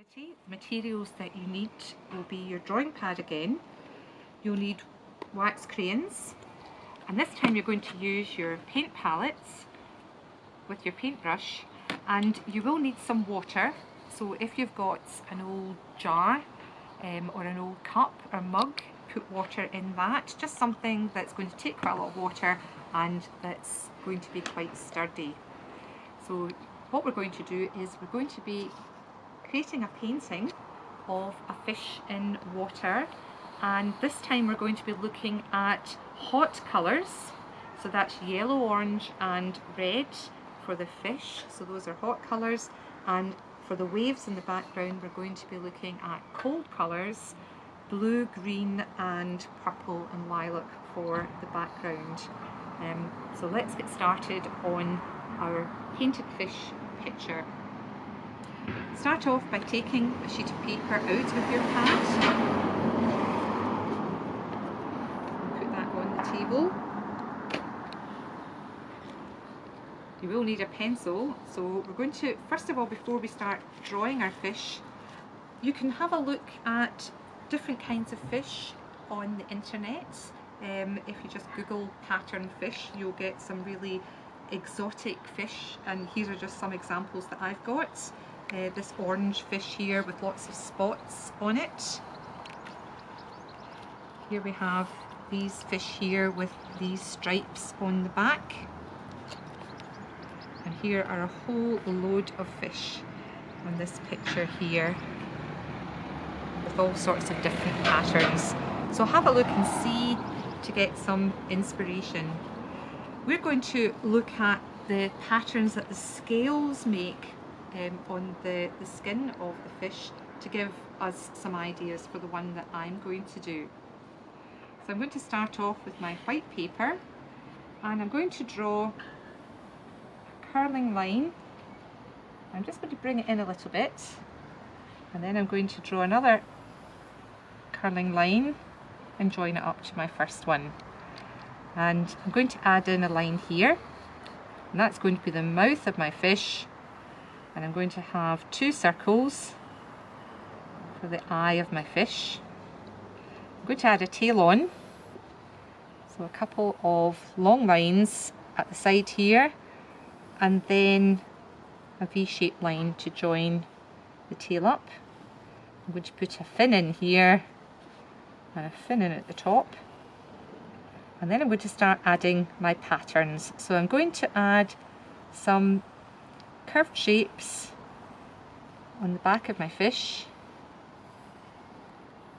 activity. Materials that you need will be your drawing pad again. You'll need wax crayons, and this time you're going to use your paint palettes with your paintbrush, and you will need some water. So if you've got an old jar or an old cup or mug, put water in that. Just something that's going to take quite a lot of water and that's going to be quite sturdy. So what we're going to do is we're going to be creating a painting of a fish in water, and this time we're going to be looking at hot colours. So that's yellow, orange and red for the fish, so those are hot colours, and for the waves in the background we're going to be looking at cold colours, blue, green and purple and lilac for the background. So let's get started on our painted fish picture. Start off by taking a sheet of paper out of your pad. Put that on the table. You will need a pencil, so we're going to, first of all, before we start drawing our fish, you can have a look at different kinds of fish on the internet. If you just Google pattern fish, you'll get some really exotic fish, and here are just some examples that I've got. This orange fish here with lots of spots on it. Here we have these fish here with these stripes on the back. And here are a whole load of fish on this picture here with all sorts of different patterns. So have a look and see to get some inspiration. We're going to look at the patterns that the scales make on the skin of the fish to give us some ideas for the one that I'm going to do. So I'm going to start off with my white paper, and I'm going to draw a curling line. I'm just going to bring it in a little bit, and then I'm going to draw another curling line and join it up to my first one. And I'm going to add in a line here, and that's going to be the mouth of my fish, and I'm going to have two circles for the eye of my fish. I'm going to add a tail on, so a couple of long lines at the side here, and then a V-shaped line to join the tail up. I'm going to put a fin in here and a fin in at the top, and then I'm going to start adding my patterns. So I'm going to add some curved shapes on the back of my fish.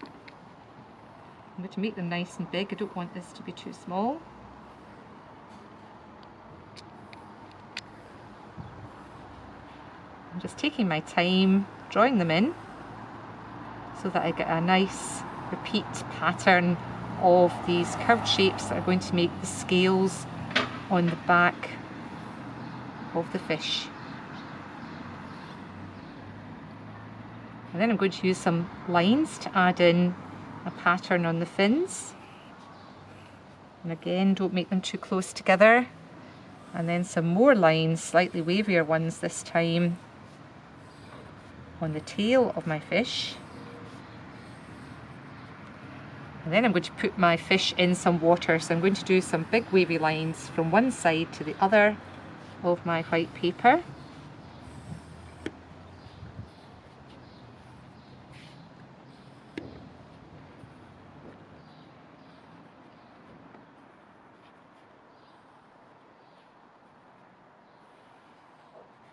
I'm going to make them nice and big. I don't want this to be too small. I'm just taking my time drawing them in so that I get a nice repeat pattern of these curved shapes that are going to make the scales on the back of the fish. And then I'm going to use some lines to add in a pattern on the fins. And again, don't make them too close together. And then some more lines, slightly wavier ones this time, on the tail of my fish. And then I'm going to put my fish in some water, so I'm going to do some big wavy lines from one side to the other of my white paper.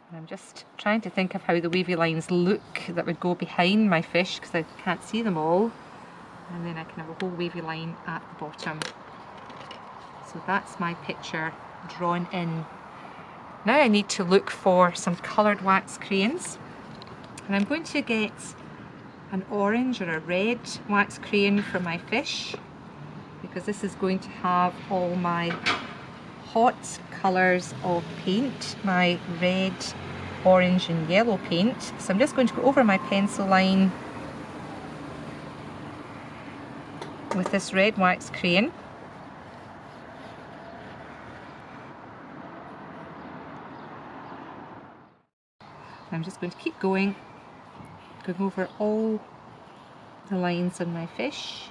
And I'm just trying to think of how the wavy lines look that would go behind my fish, because I can't see them all. And then I can have a whole wavy line at the bottom. So that's my picture drawn in. Now I need to look for some coloured wax crayons, and I'm going to get an orange or a red wax crayon for my fish, because this is going to have all my hot colours of paint, my red, orange and yellow paint. So I'm just going to go over my pencil line with this red wax crayon. I'm just going to keep going Going over all the lines on my fish.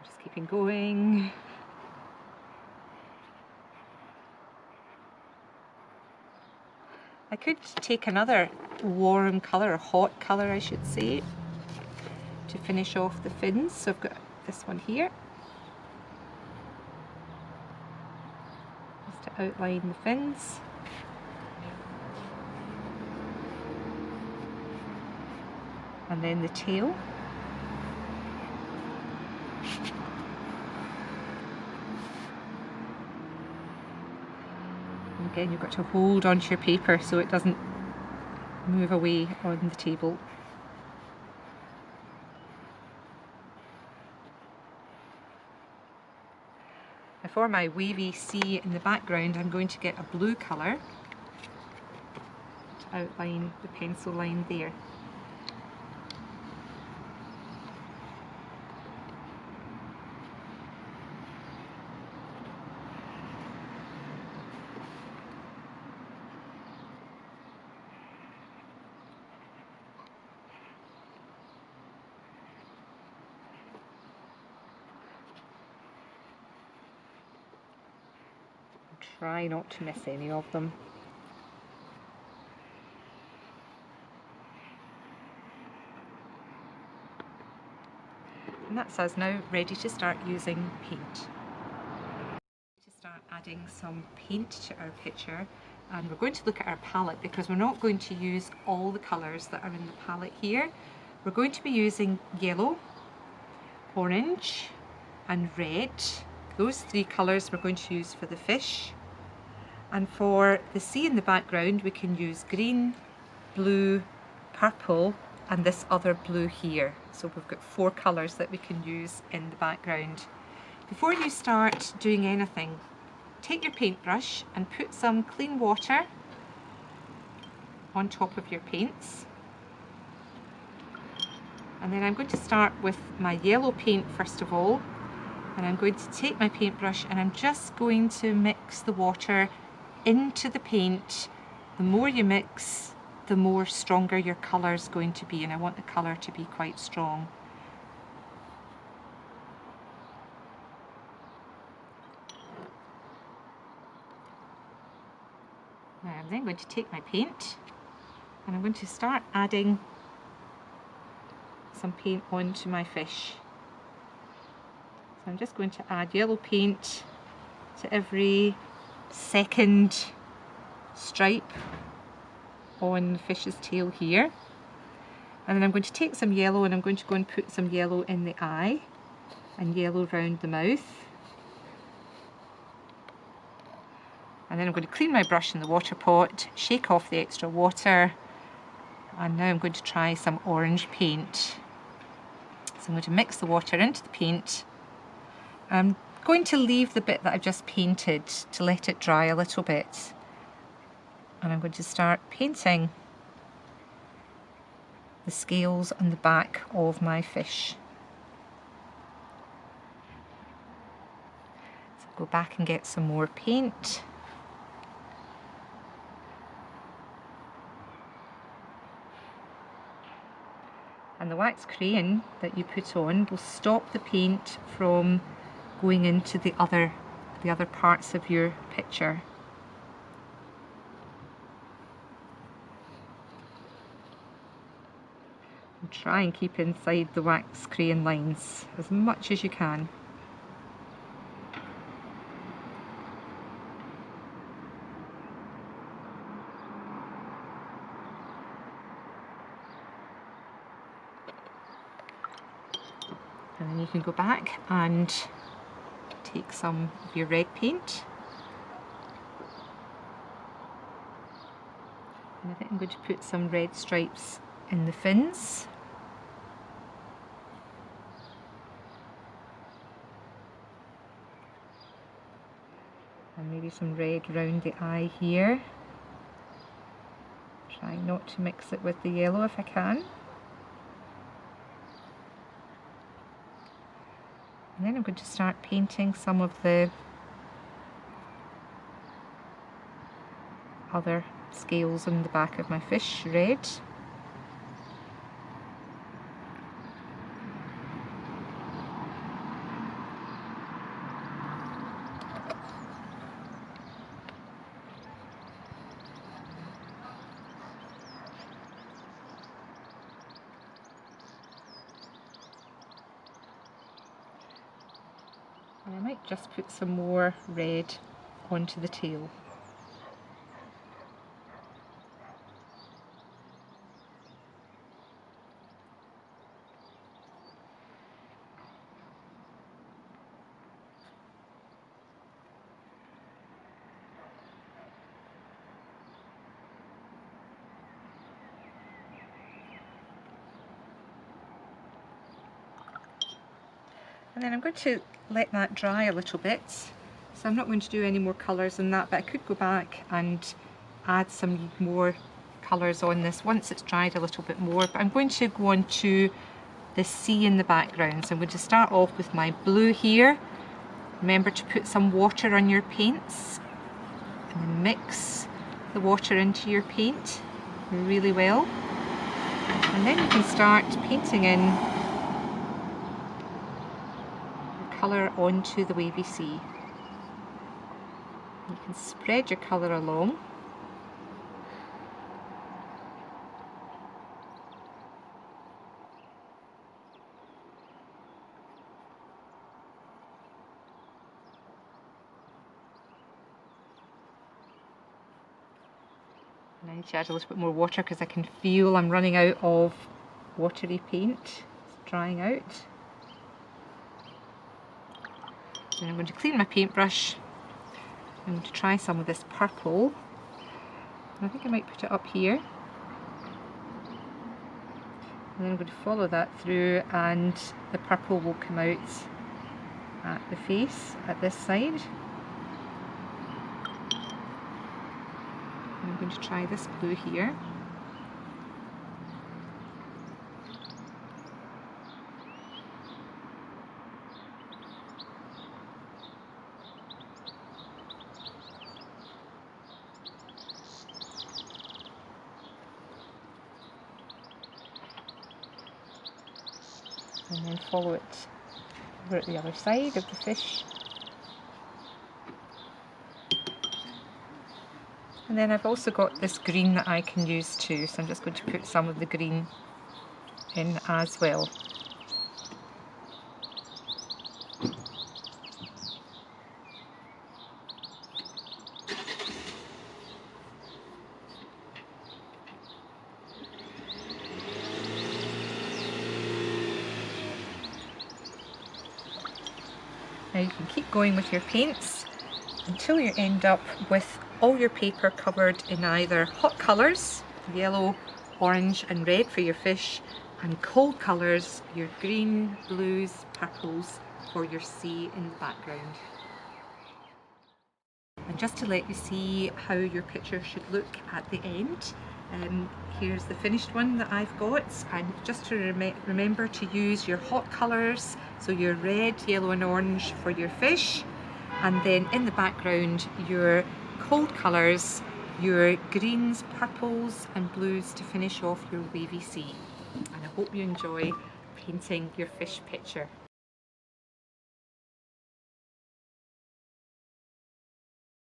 Just keeping going. I could take another warm colour, or hot colour I should say, to finish off the fins. So I've got this one here, just to outline the fins. And then the tail. And again, you've got to hold onto your paper so it doesn't move away on the table. Now for my wavy sea in the background, I'm going to get a blue colour to outline the pencil line there. Try not to miss any of them. And that's us now ready to start using paint. To start adding some paint to our picture, and we're going to look at our palette because we're not going to use all the colours that are in the palette here. We're going to be using yellow, orange and red. Those three colours we're going to use for the fish. And for the sea in the background, we can use green, blue, purple, and this other blue here. So we've got 4 colours that we can use in the background. Before you start doing anything, take your paintbrush and put some clean water on top of your paints. And then I'm going to start with my yellow paint first of all. And I'm going to take my paintbrush and I'm just going to mix the water into the paint. The more you mix, the more stronger your colour is going to be, and I want the colour to be quite strong. Now I'm then going to take my paint and I'm going to start adding some paint onto my fish. So I'm just going to add yellow paint to every second stripe on the fish's tail here, and then I'm going to take some yellow and I'm going to go and put some yellow in the eye and yellow round the mouth, and then I'm going to clean my brush in the water pot, shake off the extra water, and now I'm going to try some orange paint. So I'm going to mix the water into the paint. I'm going to leave the bit that I've just painted to let it dry a little bit, and I'm going to start painting the scales on the back of my fish. So go back and get some more paint. And the wax crayon that you put on will stop the paint from going into the other parts of your picture. And try and keep inside the wax crayon lines as much as you can. And then you can go back and take some of your red paint. And I think I'm going to put some red stripes in the fins. And maybe some red round the eye here. Try not to mix it with the yellow if I can. And then I'm going to start painting some of the other scales on the back of my fish red. And I might just put some more red onto the tail. And then I'm going to let that dry a little bit. So I'm not going to do any more colours on that, but I could go back and add some more colours on this once it's dried a little bit more. But I'm going to go on to the sea in the background. So I'm going to start off with my blue here. Remember to put some water on your paints and then mix the water into your paint really well. And then you can start painting in colour onto the wavy sea. You can spread your colour along. And I need to add a little bit more water because I can feel I'm running out of watery paint. It's drying out. And I'm going to clean my paintbrush. I'm going to try some of this purple. I think I might put it up here. And then I'm going to follow that through and the purple will come out at the face, at this side. And I'm going to try this blue here. And then follow it over at the other side of the fish. And then I've also got this green that I can use too, so I'm just going to put some of the green in as well. Now you can keep going with your paints until you end up with all your paper covered in either hot colours, yellow, orange and red for your fish, and cold colours, your green, blues, purples for your sea in the background. And just to let you see how your picture should look at the end, here's the finished one that I've got, and just to remember to use your hot colours, so your red, yellow and orange for your fish, and then in the background your cold colours, your greens, purples and blues to finish off your wavy sea. And I hope you enjoy painting your fish picture.